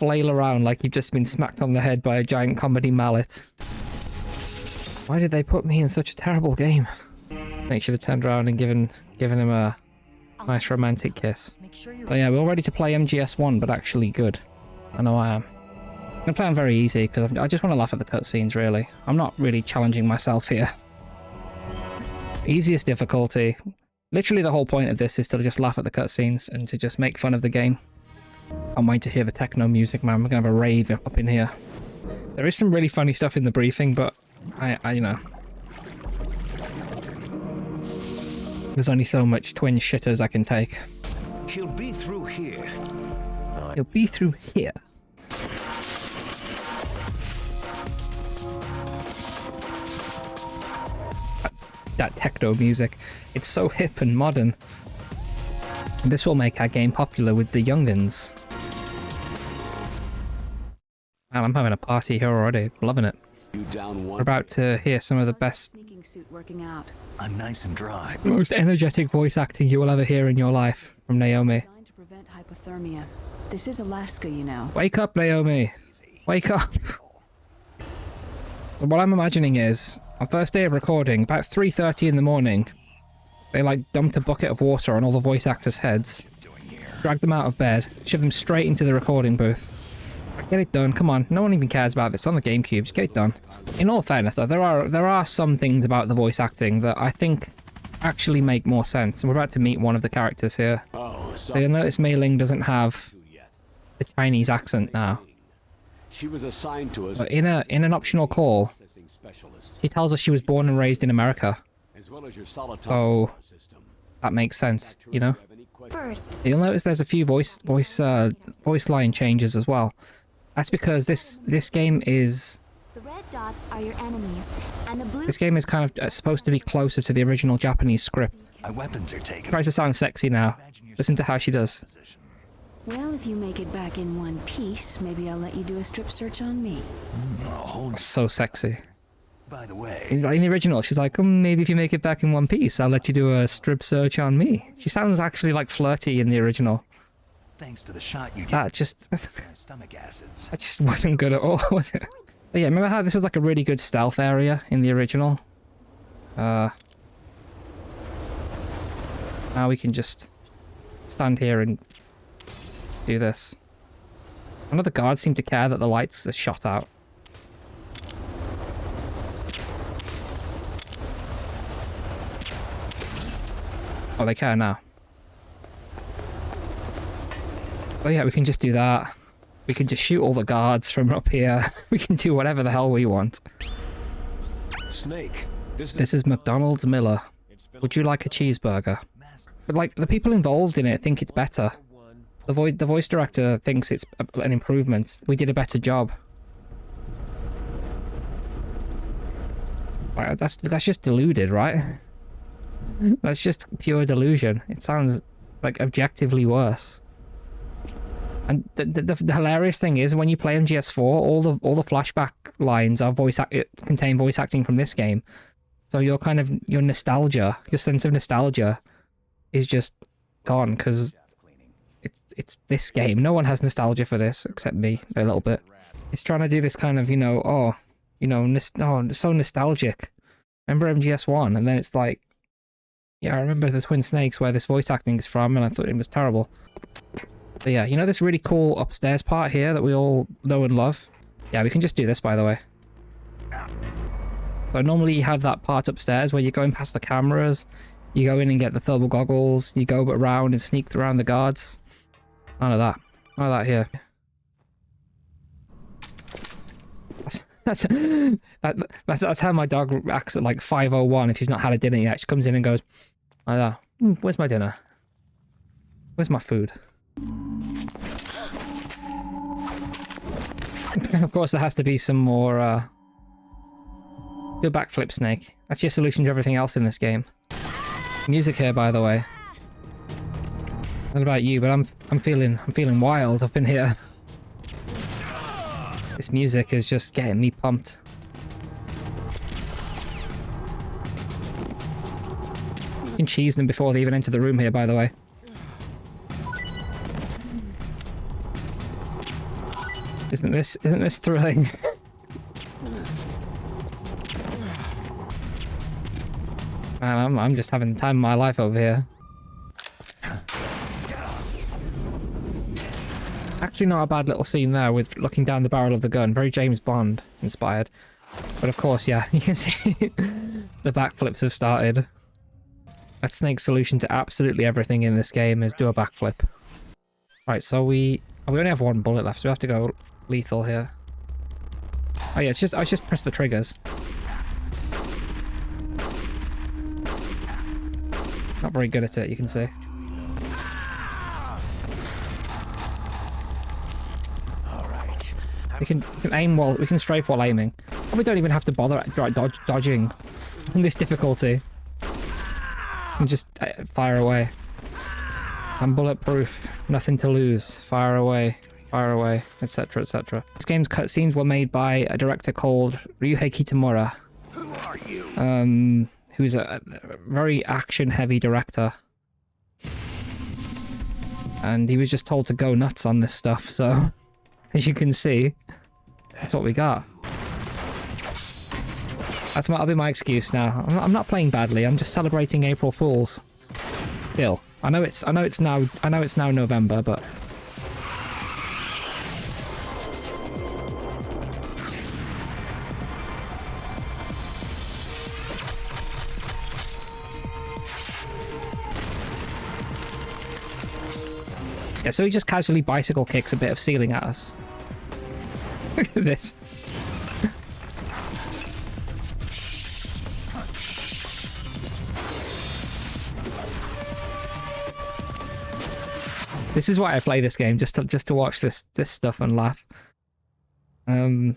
flail around like you've just been smacked on the head by a giant comedy mallet. Why did they put me in such a terrible game? They should have turned around and given him a nice romantic kiss. So yeah, we're all ready to play MGS1, but actually good. I know I am. I'm gonna play on very easy because I just want to laugh at the cutscenes. Really, I'm not really challenging myself here. Easiest difficulty. Literally, the whole point of this is to just laugh at the cutscenes and to just make fun of the game. I'm waiting to hear the techno music, man. We're gonna have a rave up in here. There is some really funny stuff in the briefing, but I you know. There's only so much twin shitters I can take. He'll be through here. He'll be through here. That techno music. It's so hip and modern. And this will make our game popular with the young'uns. Man, I'm having a party here already. Loving it. We're about to hear some of the best, I'm nice and dry. most energetic voice acting you will ever hear in your life from Naomi. Designed to prevent hypothermia. This is Alaska, you know. Wake up, Naomi. Wake up. So what I'm imagining is, on first day of recording, about 3:30 in the morning, they like dumped a bucket of water on all the voice actors' heads, dragged them out of bed, shoved them straight into the recording booth. Get it done, come on. No one even cares about this on the GameCube. Just get it done. In all fairness, though, there are some things about the voice acting that I think actually make more sense. And we're about to meet one of the characters here. So you'll notice Mei Ling doesn't have the Chinese accent now. She was assigned to us But in an optional call, he tells us she was born and raised in America. as well as your solitary So system. that makes sense, you know? First, You'll notice there's a few voice line changes as well. That's because this game is the red dots are your enemies, and the blue... this game is kind of supposed to be closer to the original Japanese script. My weapons are taken. Tries to sound sexy now. Listen to how she does. Well, if you make it back in one piece, maybe I'll let you do a strip search on me. So sexy. By the way, In the original, she's like, maybe if you make it back in one piece, I'll let you do a strip search on me. She sounds actually like flirty in the original. thanks to the shot you get, That just stomach acids. that just wasn't good at all, was it? But yeah, remember how this was like a really good stealth area in the original? Now we can just stand here and do this. None of the guards seem to care that the lights are shot out. Oh, they care now. Oh yeah, we can just do that. We can just shoot all the guards from up here. We can do whatever the hell we want. Snake, This is McDonald's Miller. Would you like a cheeseburger? But like, the people involved in it think it's better. The voice director thinks it's an improvement. We did a better job. Right, that's just deluded, right? That's just pure delusion. It sounds like objectively worse. And the hilarious thing is, when you play MGS4, all the flashback lines are contain voice acting from this game. So your nostalgia, your sense of nostalgia, is just gone because it's this game. No one has nostalgia for this except me, a little bit. It's trying to do this kind of, it's so nostalgic. Remember MGS1? And then it's like, yeah, I remember the Twin Snakes where this voice acting is from, and I thought it was terrible. But yeah, you know this really cool upstairs part here that we all know and love? Yeah, we can just do this, by the way. So normally you have that part upstairs where you're going past the cameras, you go in and get the thermal goggles, you go around and sneak around the guards. None of that. None of that here. That's how my dog acts at like 5:01 if she's not had a dinner yet. She comes in and goes, like that. Where's my dinner? Where's my food? Of course, there has to be some more, do a backflip, Snake. That's your solution to everything else in this game. Music here, by the way. Not about you, but I'm feeling wild up in here. This music is just getting me pumped. You can cheese them before they even enter the room here, by the way. Isn't this thrilling? Man, I'm just having the time of my life over here. Actually not a bad little scene there with looking down the barrel of the gun. Very James Bond inspired. But of course, yeah, you can see the backflips have started. That's Snake's solution to absolutely everything in this game is do a backflip. Right, so we only have one bullet left, so we have to go lethal here. Oh yeah, I just press the triggers. Not very good at it, you can see. We can aim while we can strafe while aiming. And we don't even have to bother dodging in this difficulty. And just fire away. I'm bulletproof. Nothing to lose. Fire away, etc., etc. This game's cutscenes were made by a director called Ryuhei Kitamura. Who are you? Who's a very action-heavy director. And he was just told to go nuts on this stuff, so as you can see, that's what we got. That'll be my excuse now. I'm not playing badly. I'm just celebrating April Fools. Still, I know it's now November, but yeah. So he just casually bicycle kicks a bit of ceiling at us. Look at this. This is why I play this game, just to watch this stuff and laugh. Yeah,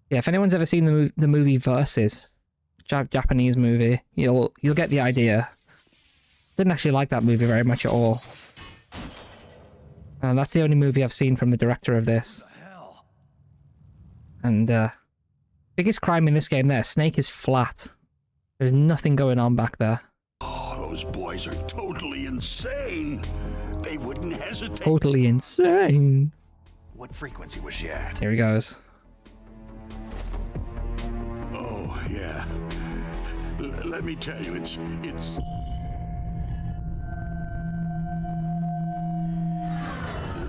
if anyone's ever seen the movie Versus, Japanese movie, you'll get the idea. Didn't actually like that movie very much at all. That's the only movie I've seen from the director of this. And biggest crime in this game there, Snake is flat. There's nothing going on back there. Oh, those boys are totally insane. They wouldn't hesitate. Totally insane. What frequency was she at? Here he goes. Oh, yeah. Let me tell you, it's...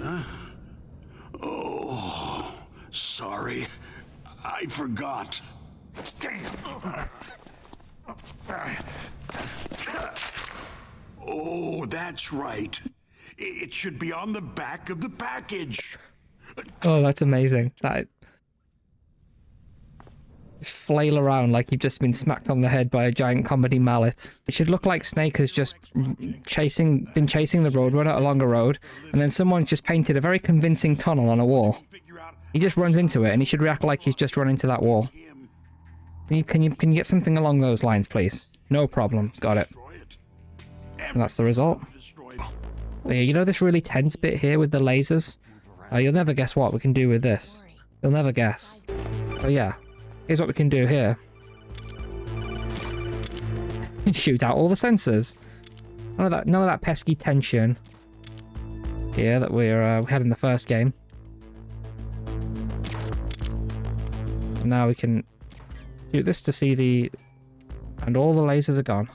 Huh? Oh, sorry. I forgot. Oh, that's right. It should be on the back of the package. Oh, that's amazing. That flail around like you've just been smacked on the head by a giant comedy mallet. It should look like Snake has just been chasing the Roadrunner along a road, and then someone's just painted a very convincing tunnel on a wall. He just runs into it, and he should react like he's just run into that wall. Can you get something along those lines, please? No problem. Got it. And that's the result. Yeah, you know this really tense bit here with the lasers? You'll never guess what we can do with this. You'll never guess. Oh yeah. Here's what we can do here. Shoot out all the sensors. None of that pesky tension here that we had in the first game. And now we can do this to see the... And all the lasers are gone.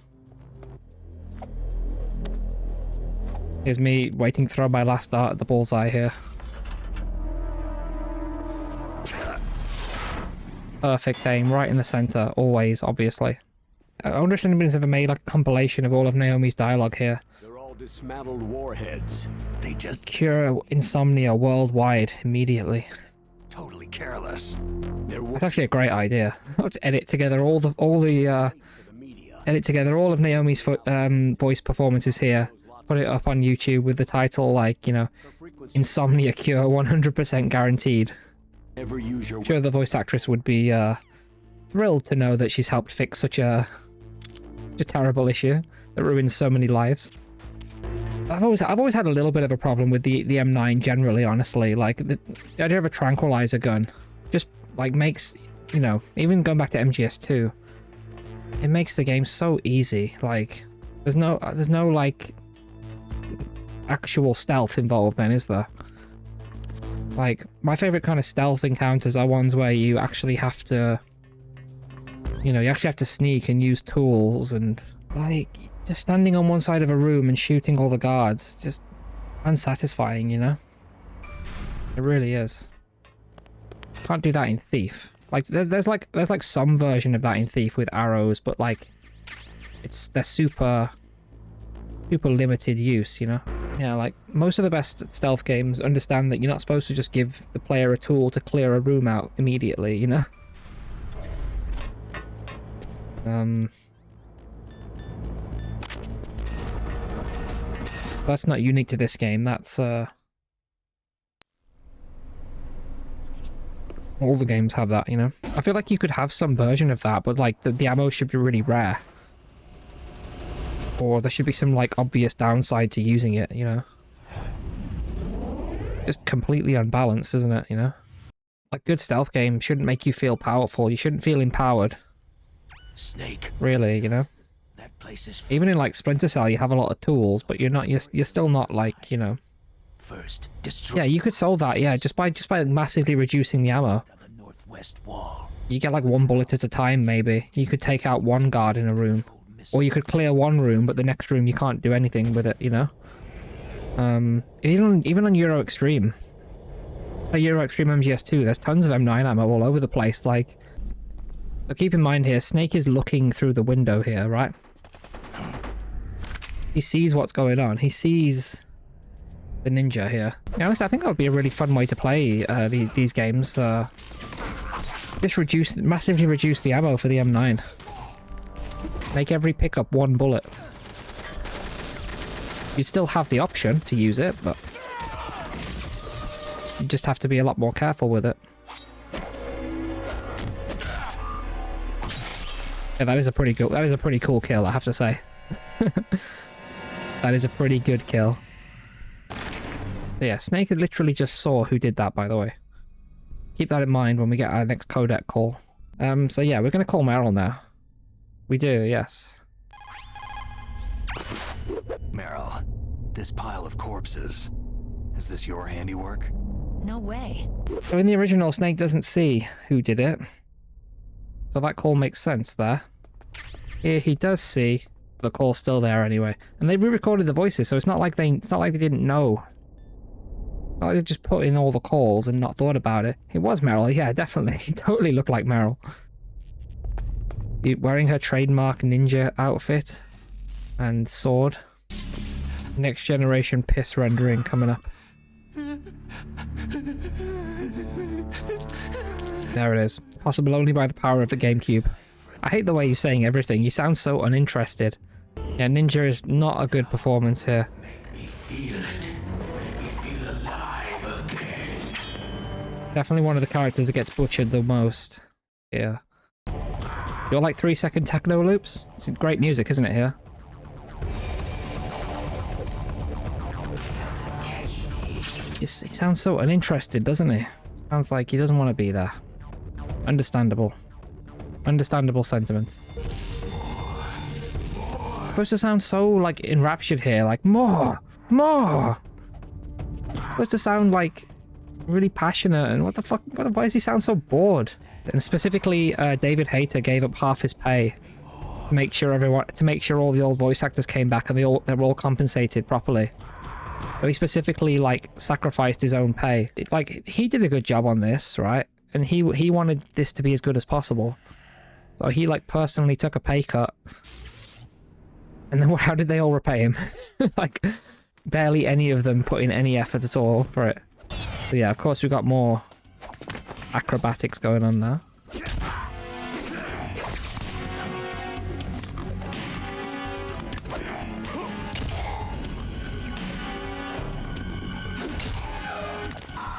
Here's me waiting to throw my last dart at the bullseye here. Perfect aim, right in the center, always, obviously. I wonder if anybody's ever made like a compilation of all of Naomi's dialogue here. They're all dismantled warheads. They just Cure insomnia worldwide immediately. totally careless. That's actually a great idea. Let's edit together all of Naomi's voice performances here. Put it up on YouTube with the title like, you know, Insomnia Cure 100% guaranteed. Ever use your I'm sure the voice actress would be thrilled to know that she's helped fix such a terrible issue that ruins so many lives. I've always had a little bit of a problem with the M9 generally, honestly. Like the idea of a tranquilizer gun just like makes, you know, even going back to MGS 2, it makes the game so easy. Like there's no like actual stealth involved then, is there? Like, my favorite kind of stealth encounters are ones where you actually have to, you know, you actually have to sneak and use tools, and like just standing on one side of a room and shooting all the guards, just unsatisfying, you know? It really is. Can't do that in Thief. Like there's like some version of that in Thief with arrows, but like they're super limited use, you know? Yeah, like most of the best stealth games understand that you're not supposed to just give the player a tool to clear a room out immediately, you know? That's not unique to this game. That's all the games have that, you know? I feel like you could have some version of that, but like the ammo should be really rare. Or there should be some like obvious downside to using it, you know? Just completely unbalanced, isn't it, you know? Like good stealth games shouldn't make you feel powerful. You shouldn't feel empowered. Snake. Really, you know? That place is Even in like Splinter Cell you have a lot of tools, but you're still not like, you know. first. Destroy Yeah, you could solve that, yeah, just by massively reducing the ammo. the northwest wall. You get like one bullet at a time, maybe. You could take out one guard in a room. Or you could clear one room, but the next room you can't do anything with it, you know? Even on Euro Extreme. Euro Extreme MGS2, there's tons of M9 ammo all over the place, like... But keep in mind here, Snake is looking through the window here, right? He sees what's going on. He sees the ninja here. Yeah, honestly, I think that would be a really fun way to play these games. Just massively reduce the ammo for the M9. Make every pickup one bullet. You'd still have the option to use it, but you just have to be a lot more careful with it. Yeah, that is a pretty cool kill, I have to say. That is a pretty good kill. So yeah, Snake literally just saw who did that, by the way. Keep that in mind when we get our next codec call. So yeah, we're gonna call Meryl now. We do, yes. Meryl, this pile of corpses. Is this your handiwork? No way. So in the original, Snake doesn't see who did it. So that call makes sense there. Here he does see. The call's still there anyway. And they re-recorded the voices, so it's not like they didn't know. Not like they just put in all the calls and not thought about it. It was Meryl, yeah, definitely. He totally looked like Meryl. Wearing her trademark ninja outfit and sword. Next generation piss rendering coming up. There it is. Possible only by the power of the GameCube. I hate the way he's saying everything. He sounds so uninterested. Yeah, Ninja is not a good performance here. Make me feel it. Make me feel alive again. Definitely one of the characters that gets butchered the most. Yeah. You're like 3-second techno loops? It's great music, isn't it, here? He sounds so uninterested, doesn't he? Sounds like he doesn't want to be there. Understandable. Understandable sentiment. Supposed to sound so, like, enraptured here, like, more! More! Supposed to sound, like, really passionate, and what the fuck, why does he sound so bored? And specifically, David Hayter gave up half his pay to make sure all the old voice actors came back and they were all compensated properly. So he specifically, like, sacrificed his own pay. He did a good job on this, right? And he wanted this to be as good as possible. So he, like, personally took a pay cut. And then how did they all repay him? Like, barely any of them put in any effort at all for it. So yeah, of course we got more acrobatics going on now.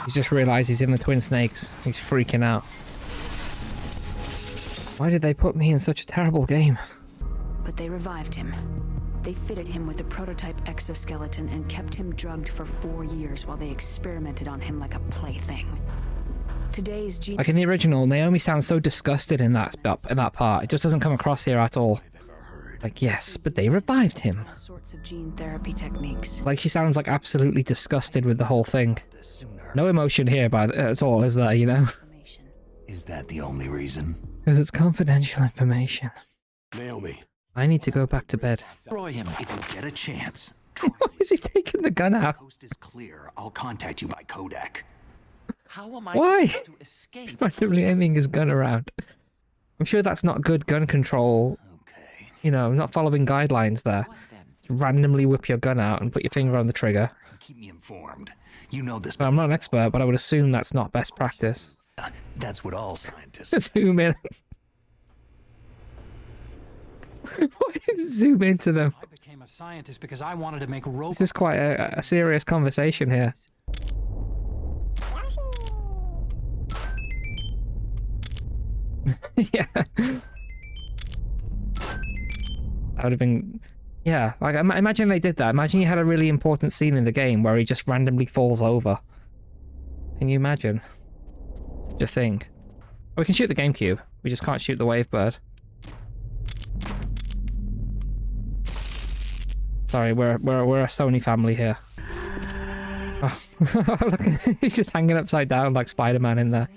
He's just realised he's in the Twin Snakes. He's freaking out. Why did they put me in such a terrible game? But they revived him. They fitted him with a prototype exoskeleton and kept him drugged for 4 years while they experimented on him like a plaything. Today's genius... Like in the original, Naomi sounds so disgusted in that part. It just doesn't come across here at all. Like, yes, but they revived him. All sorts of gene therapy techniques. Like, she sounds like absolutely disgusted with the whole thing. No emotion here at all, is there, you know? Is that the only reason? Because it's confidential information. Naomi. I need to go back to bed. Destroy him if you get a chance. Why is he taking the gun out? Coast is clear. I'll contact you by Kodak. How am I Why? supposed to escape? Randomly aiming his gun around. I'm sure that's not good gun control. Okay. You know, not following guidelines there. What then? Just randomly whip your gun out and put your finger on the trigger. Keep me informed. You know this. Well, I'm not an expert, but I would assume that's not best practice. That's what all scientists. Zoom in. Why did you zoom into them? I became a scientist because I wanted to make robots. This is quite a serious conversation here. Yeah. That would have been... Yeah, like, imagine they did that. Imagine you had a really important scene in the game where he just randomly falls over. Can you imagine? Such a thing. We can shoot the GameCube. We just can't shoot the Wavebird. Sorry, we're a Sony family here. Oh, look, he's just hanging upside down like Spider-Man in there.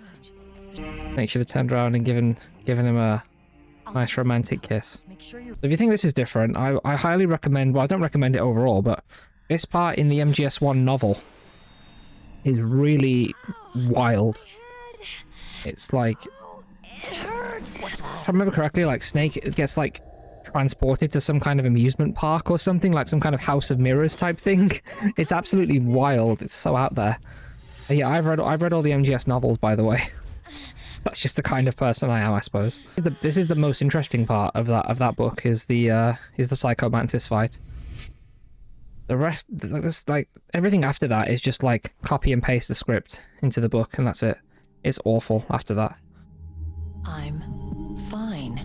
They should have turned around and given him a nice romantic kiss. So if you think this is different, I highly recommend, well, I don't recommend it overall, but this part in the MGS1 novel is really wild. It's like, if I remember correctly, like Snake gets like transported to some kind of amusement park or something, like some kind of House of Mirrors type thing. It's absolutely wild. It's so out there. Yeah, I've read all the MGS novels, by the way. That's just the kind of person I am, I suppose. This is the most interesting part of that book, is the Psycho Mantis fight. The rest, like everything after that is just like copy and paste the script into the book, and that's it. It's awful after that. I'm fine.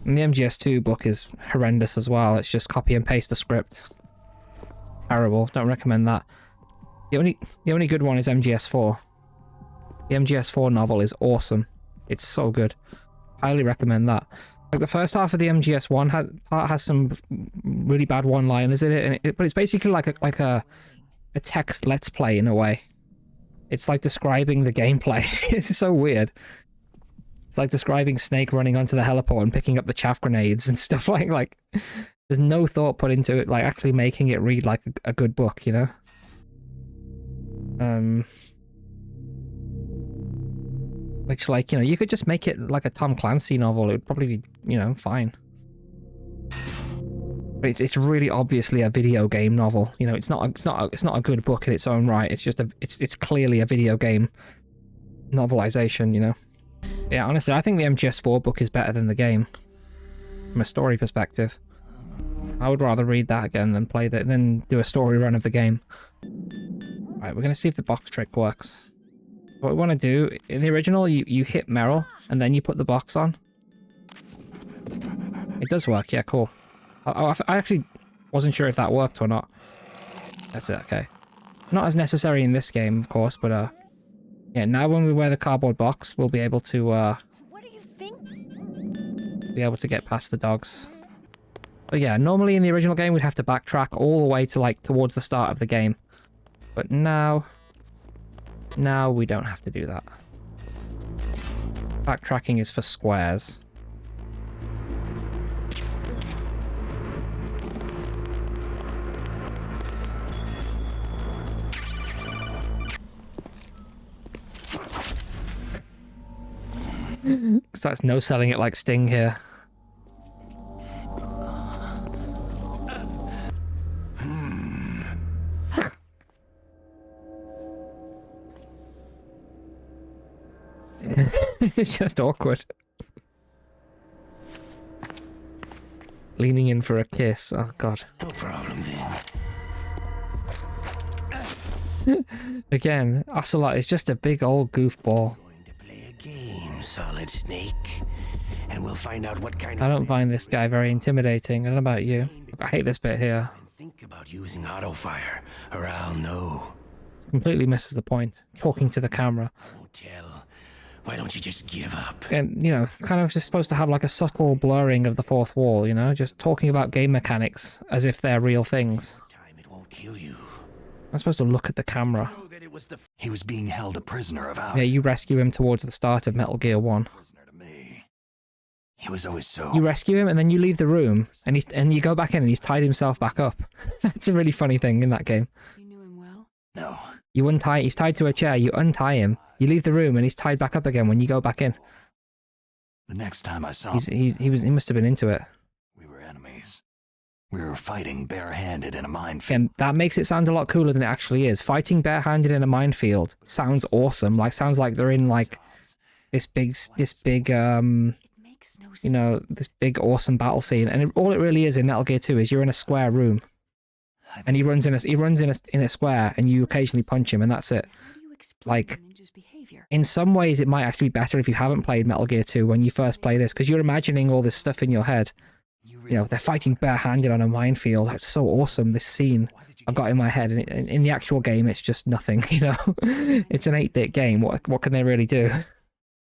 And the MGS2 book is horrendous as well. It's just copy and paste the script. Terrible. Don't recommend that. The only good one is MGS4. The MGS4 novel is awesome. It's so good. Highly recommend that. Like the first half of the MGS1 part has some really bad one-liners in it, but it's basically like a text let's play in a way. It's like describing the gameplay. It's so weird. It's like describing Snake running onto the heliport and picking up the chaff grenades and stuff like there's no thought put into it, like actually making it read like a good book, you know? Which, like, you know, you could just make it like a Tom Clancy novel. It would probably be, you know, fine. But it's really obviously a video game novel. You know, it's not a good book in its own right. It's just it's clearly a video game novelization, you know. Yeah, honestly, I think the MGS4 book is better than the game from a story perspective. I would rather read that again than do a story run of the game. Right, we're gonna see if the box trick works. What we want to do, in the original, you hit Meryl, and then you put the box on. It does work, yeah, cool. I actually wasn't sure if that worked or not. That's it, okay. Not as necessary in this game, of course, but, yeah, now when we wear the cardboard box, we'll be able to, What do you think? be able to get past the dogs. But yeah, normally in the original game, we'd have to backtrack all the way to, like, towards the start of the game. But now we don't have to do that. Backtracking is for squares. Because that's no selling it like Sting here. It's just awkward. Leaning in for a kiss. Oh god. No problem then. Again, Ocelot is just a big old goofball. Going to play a game, Solid Snake, and we'll find out what kind of. I don't find this guy very intimidating. I don't know about you. I hate this bit here. Think about using auto fire, or I'll know. Completely misses the point. Talking to the camera. Won't tell. Why don't you just give up? And, you know, kind of just supposed to have like a subtle blurring of the fourth wall, you know? Just talking about game mechanics as if they're real things. Time it won't kill you. I'm supposed to look at the camera. Know that it was he was being held a prisoner of ours. Yeah, you rescue him towards the start of Metal Gear 1. Prisoner to me. He was always so. You rescue him and then you leave the room and you go back in and he's tied himself back up. That's a really funny thing in that game. You knew him well? No. You untie, he's tied to a chair, you untie him, you leave the room and he's tied back up again when you go back in. The next time I saw him, He must have been into it. we were enemies. We were fighting barehanded in a minefield. And that makes it sound a lot cooler than it actually is. Fighting barehanded in a minefield sounds awesome. Like, sounds like they're in like this big Makes no you know, this big awesome battle scene. And all it really is in Metal Gear 2 is you're in a square room. And he runs in a square and you occasionally punch him and that's it. How do you explain Like, the ninja's behavior? in some ways it might actually be better if you haven't played Metal Gear 2 when you first play this, because you're imagining all this stuff in your head. You know, they're fighting barehanded on a minefield. That's so awesome, this scene I've got in my head. And in the actual game, it's just nothing, you know? It's an 8-bit game. What can they really do?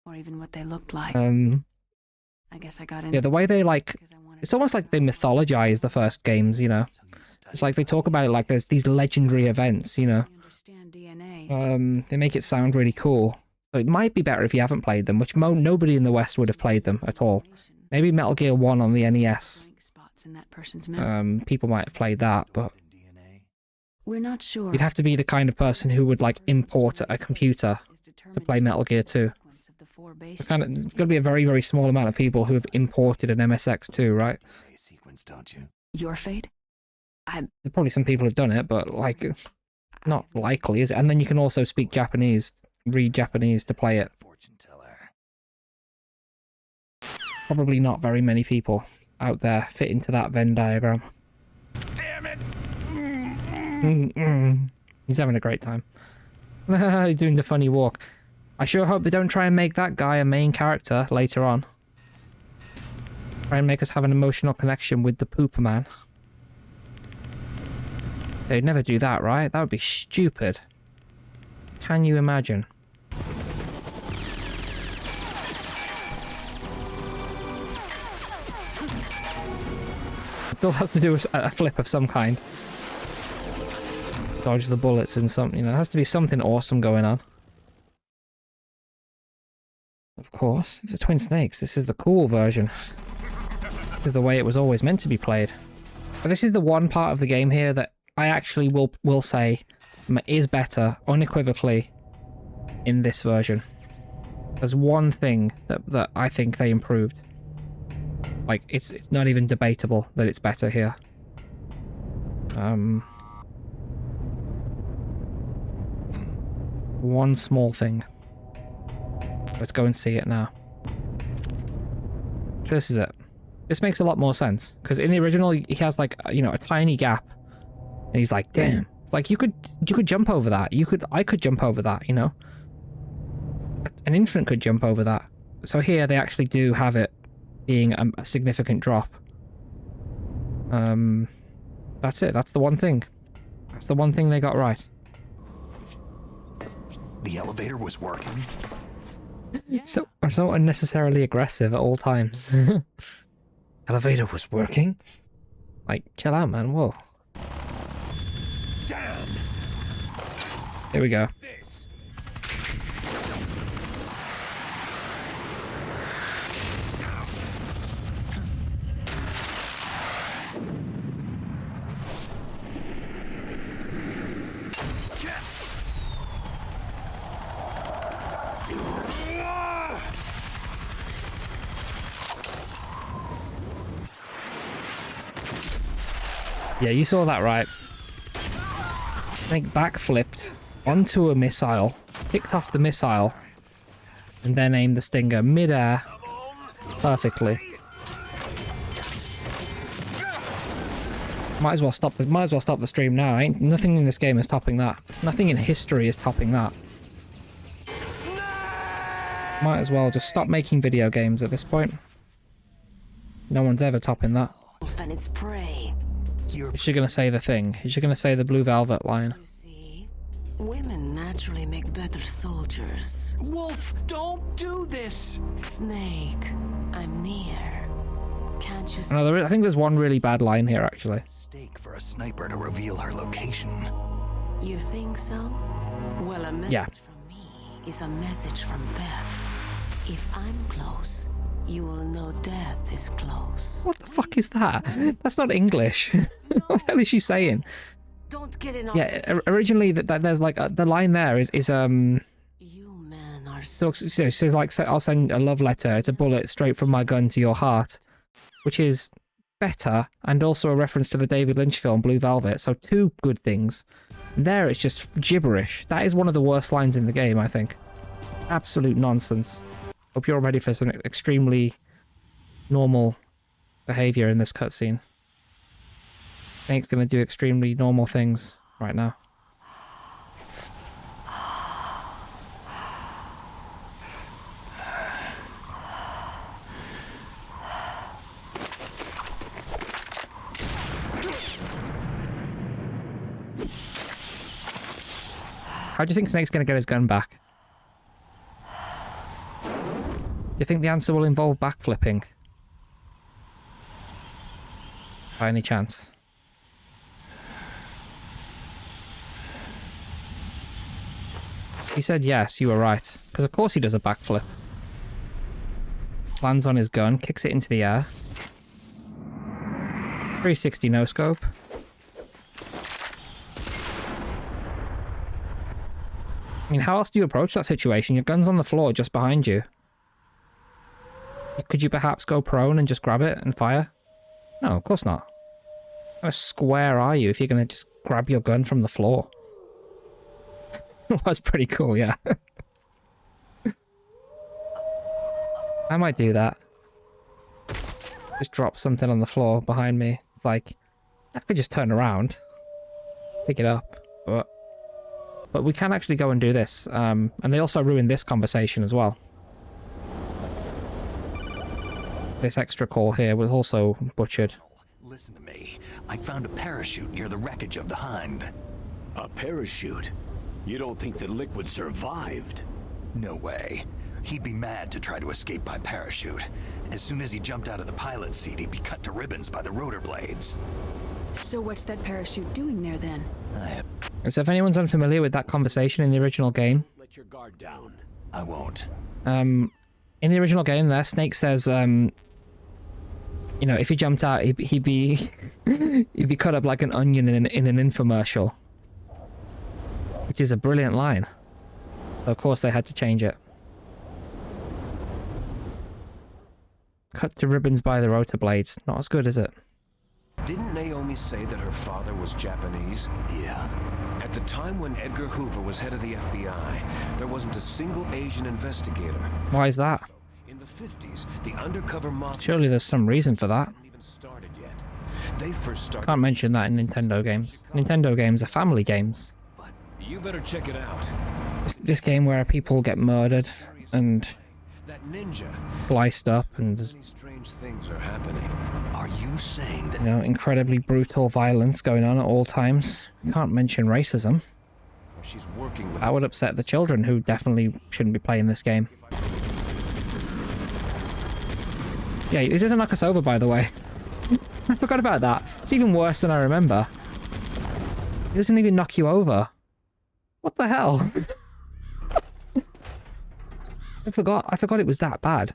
Or even what they looked like. I guess I got in. Yeah, the way they, like... because I wanted It's almost like they mythologize the first games, you know? It's like they talk about it like there's these legendary events, you know? to understand DNA. They make it sound really cool. So it might be better if you haven't played them, which nobody in the West would have played them at all. Maybe Metal Gear 1 on the NES. Blank spots in that person's memory. People might have played that, but We're not sure. you'd have to be the kind of person who would, like, import a computer to play Metal Gear 2. It's going to be a very, very small amount of people who have imported an MSX2, right? Sequence, don't you? Your fate? There's probably some people who've done it, but, like, not likely, is it? And then you can also speak Japanese, read Japanese to play it. Fortune teller. Probably not very many people out there fit into that Venn diagram. Damn it! He's having a great time. He's doing the funny walk. I sure hope they don't try and make that guy a main character later on. Try and make us have an emotional connection with the Pooper Man. They'd never do that, right? That would be stupid. Can you imagine? Still has to do a flip of some kind. Dodge the bullets and something, you know, there has to be something awesome going on. Of course, it's the Twin Snakes. This is the cool version. This is the way it was always meant to be played. But this is the one part of the game here that I actually will say is better, unequivocally, in this version. There's one thing that I think they improved. Like, it's not even debatable that it's better here. One small thing. Let's go and see it now. So this is it. This makes a lot more sense, because in the original he has, like, you know, a tiny gap, and he's like, damn. It's like, you could jump over that. I could jump over that, you know? An infant could jump over that. So here they actually do have it being a significant drop. That's it. That's the one thing. That's the one thing they got right. The elevator was working. So unnecessarily aggressive at all times. Elevator was working? Like, chill out, man. Whoa. Damn. Here we go. This. Yeah, you saw that right. Snake backflipped onto a missile, picked off the missile, and then aimed the stinger mid-air perfectly. Might as well stop the stream now. Ain't nothing in this game is topping that. Nothing in history is topping that. Might as well just stop making video games at this point. No one's ever topping that. And its prey. Is she gonna say the thing? Is she gonna say the Blue Velvet line? You see, women naturally naturally make better soldiers. Wolf, don't do this! Snake, I'm near. Can't you see? No, I think there's one really bad line here, actually. Mistake for a sniper to reveal her location. You think so? Well, a message Yeah. from me is a message from death. If I'm close, you will know death is close. What the fuck is that? That's not English. What the hell is she saying? Don't get in. Yeah, originally there's like the line there is You men are so she's like, I'll send a love letter. It's a bullet straight from my gun to your heart, which is better and also a reference to the David Lynch film Blue Velvet. So two good things. There it's just gibberish. That is one of the worst lines in the game, I think. Absolute nonsense. Hope you're ready for some extremely normal behavior in this cutscene. Snake's gonna do extremely normal things right now. How do you think Snake's gonna get his gun back? Do you think the answer will involve backflipping? By any chance? He said yes, you were right. Because of course he does a backflip. Lands on his gun, kicks it into the air. 360 no scope. I mean, how else do you approach that situation? Your gun's on the floor just behind you. Could you perhaps go prone and just grab it and fire? No, of course not. How square are you if you're going to just grab your gun from the floor? That's pretty cool, yeah. I might do that. Just drop something on the floor behind me. It's like, I could just turn around, pick it up, but we can actually go and do this. And they also ruined this conversation as well. This extra call here was also butchered. Listen to me. I found a parachute near the wreckage of the Hind. A parachute? You don't think that Liquid survived? No way. He'd be mad to try to escape by parachute. As soon as he jumped out of the pilot's seat, he'd be cut to ribbons by the rotor blades. So what's that parachute doing there then? So if anyone's unfamiliar with that conversation in the original game... Let your guard down. I won't. In the original game there, Snake says, you know, if he jumped out, he'd be he'd be cut up like an onion in an infomercial. Which is a brilliant line. Of course they had to change it. Cut to ribbons by the rotor blades. Not as good, is it? Didn't Naomi say that her father was Japanese? Yeah. At the time when Edgar Hoover was head of the FBI, there wasn't a single Asian investigator. Why is that? In the 50s, the undercover mafia... Surely there's some reason for that. ...hadn't even started yet. They first started... Can't mention that in Nintendo games. Nintendo games are family games. But you better check it out. This game where people get murdered and That ninja. sliced up and there's, Many strange things are happening. Are you saying that... you know, incredibly brutal violence going on at all times. Can't mention racism. She's working with... That would upset the children who definitely shouldn't be playing this game. Yeah, it doesn't knock us over, by the way. I forgot about that. It's even worse than I remember. It doesn't even knock you over. What the hell? I forgot it was that bad.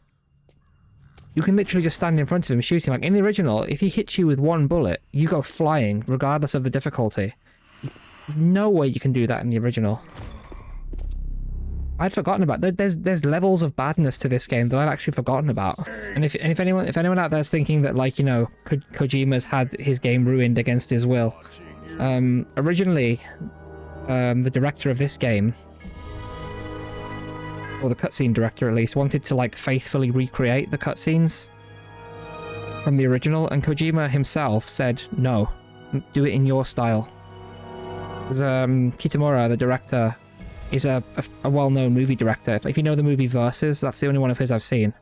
You can literally just stand in front of him shooting. Like in the original, if he hits you with one bullet, you go flying, regardless of the difficulty. There's no way you can do that in the original. I'd forgotten about that. There's levels of badness to this game that I'd actually forgotten about. And if anyone out there is thinking that, like, you know, Kojima's had his game ruined against his will, originally, the director of this game, or the cutscene director at least, wanted to like faithfully recreate the cutscenes from the original, and Kojima himself said no, do it in your style. Because Kitamura, the director, is a well-known movie director. If you know the movie Versus, that's the only one of his I've seen.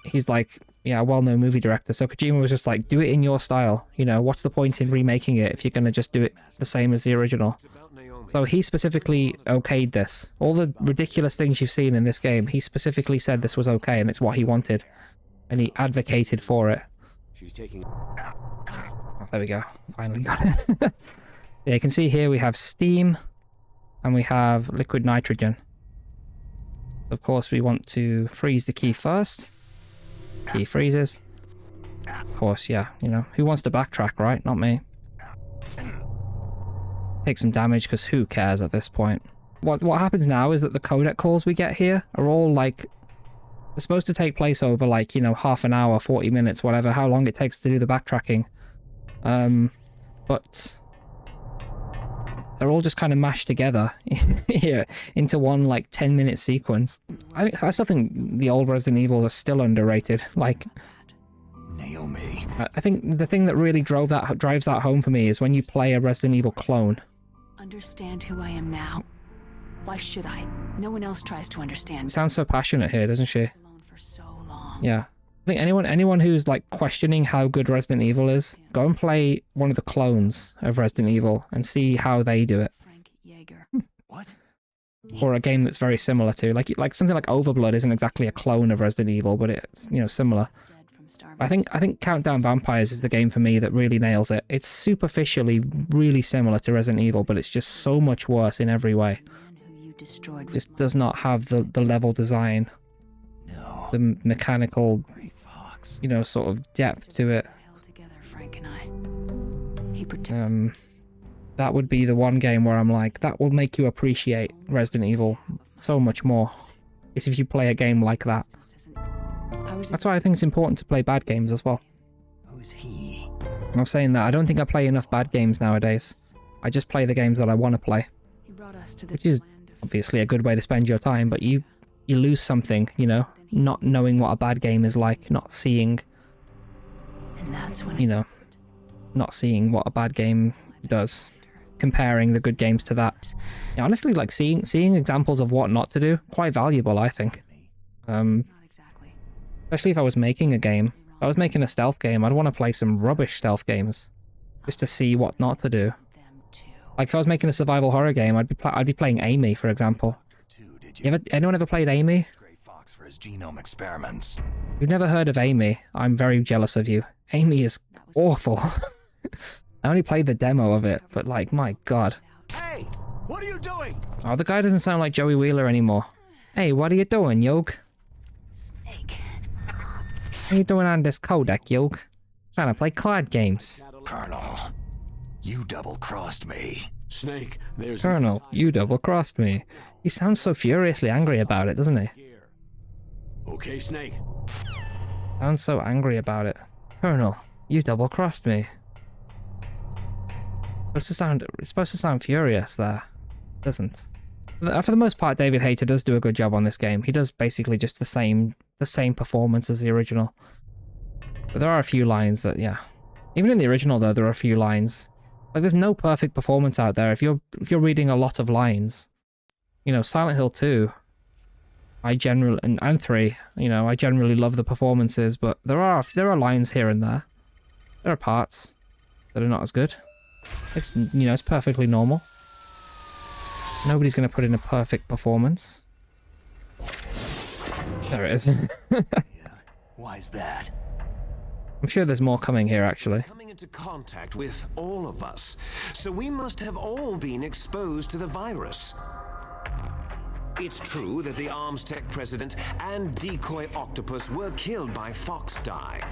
He's like, yeah, a well-known movie director. So Kojima was just like, do it in your style. You know, what's the point in remaking it if you're going to just do it the same as the original? So he specifically okayed this. All the ridiculous things you've seen in this game, he specifically said this was okay and it's what he wanted. And he advocated for it. She's taking... Oh, there we go. Finally got it. Yeah, you can see here we have steam and we have liquid nitrogen. Of course, we want to freeze the key first. Key freezes. Of course, yeah, you know, who wants to backtrack, right? Not me. Take some damage, because who cares at this point? What happens now is that the codec calls we get here are all, like, they're supposed to take place over, like, you know, half an hour, 40 minutes, whatever, how long it takes to do the backtracking. But they're all just kind of mashed together here into one, like, 10-minute sequence. I still think the old Resident Evil are still underrated. Like, Naomi. I think the thing that really drives that home for me is when you play a Resident Evil clone. Understand who I am now. Why should I? No one else tries to understand. Sounds so passionate here, doesn't she? Alone for so long. Yeah. I think anyone who's like questioning how good Resident Evil is, go and play one of the clones of Resident Evil and see how they do it. Frank Yeager. What? Or a game that's very similar to, like something like Overblood isn't exactly a clone of Resident Evil, but it's, you know, similar. I think Countdown Vampires is the game for me that really nails it. It's superficially really similar to Resident Evil, but it's just so much worse in every way. Just does not have the level design, the mechanical, you know, sort of depth to it. That would be the one game where I'm like, that will make you appreciate Resident Evil so much more. It's if you play a game like that. That's why I think it's important to play bad games as well. Who's he? I'm saying that I don't think I play enough bad games nowadays. I just play the games that I want to play. Which is obviously a good way to spend your time, but you lose something, you know, not knowing what a bad game is like, not seeing, you know, not seeing what a bad game does, comparing the good games to that. Yeah, honestly, like seeing examples of what not to do, quite valuable, I think. Especially if I was making a game. If I was making a stealth game, I'd want to play some rubbish stealth games, just to see what not to do. Like if I was making a survival horror game, I'd be playing Amy, for example. Anyone ever played Amy? For his genome experiments. If you've never heard of Amy, I'm very jealous of you. Amy is awful. I only played the demo of it, but like, my god. Hey, what are you doing? Oh, the guy doesn't sound like Joey Wheeler anymore. Hey, what are you doing, Yoke? Snake. What are you doing on this codec, Yoke? Trying to play card games. Colonel, you double-crossed me. Snake, there's... Colonel, you double-crossed me. He sounds so furiously angry about it, doesn't he? Okay, Snake. Sounds so angry about it. Colonel, you double-crossed me. It's supposed to sound furious there. It doesn't. For the most part, David Hayter does do a good job on this game. He does basically just the same performance as the original. But there are a few lines that, yeah. Even in the original, though, there are a few lines. Like, there's no perfect performance out there. If you're reading a lot of lines, you know, Silent Hill 2, I generally, and 3, you know, I generally love the performances, but there are lines here and there. There are parts that are not as good. It's, you know, it's perfectly normal. Nobody's going to put in a perfect performance. There it is. Yeah. Why's that? I'm sure there's more coming here, actually. Coming into contact with all of us, so we must have all been exposed to the virus. It's true that the Arms Tech president and decoy octopus were killed by fox dye.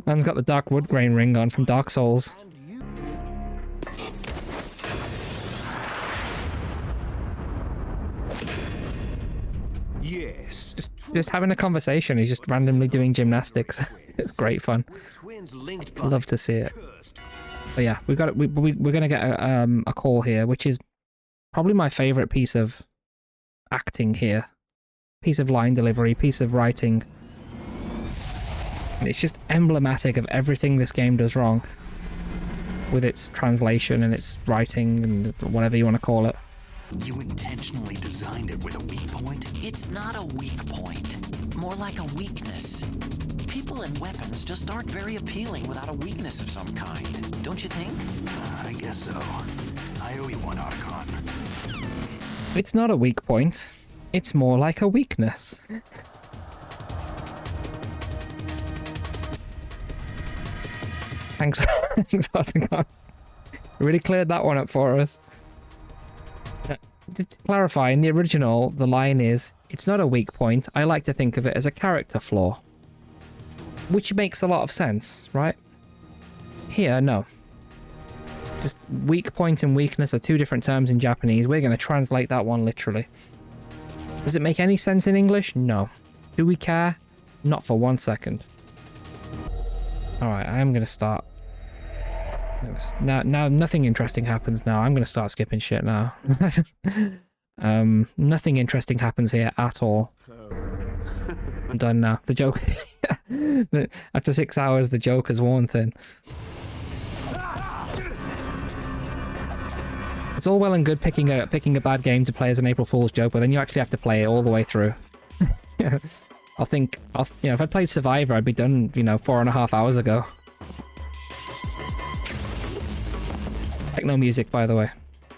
Man's got the dark wood grain ring on from Dark Souls. Yes. Just having a conversation. He's just randomly doing gymnastics. It's great fun. Love to see it. But yeah, we're gonna get a call here, which is probably my favorite piece of acting here, piece of line delivery, piece of writing. And it's just emblematic of everything this game does wrong, with its translation and its writing and whatever you want to call it. You intentionally designed it with a weak point? It's not a weak point. More like a weakness. People and weapons just aren't very appealing without a weakness of some kind. Don't you think? I guess so. I owe you one, Otacon. It's not a weak point. It's more like a weakness. Thanks, thanks, Otacon. Really cleared that one up for us. To clarify, in the original, the line is, it's not a weak point. I like to think of it as a character flaw. Which makes a lot of sense, right? Here, no. Just weak point and weakness are two different terms in Japanese. We're going to translate that one literally. Does it make any sense in English? No. Do we care? Not for 1 second. Alright, I'm going to start. Now nothing interesting happens now. I'm going to start skipping shit now. Nothing interesting happens here at all. I'm done now. The joke... After 6 hours, the joke has worn thin. It's all well and good picking a bad game to play as an April Fool's joke, but then you actually have to play it all the way through. If I'd played Survivor, I'd be done, 4.5 hours ago. Techno music, by the way.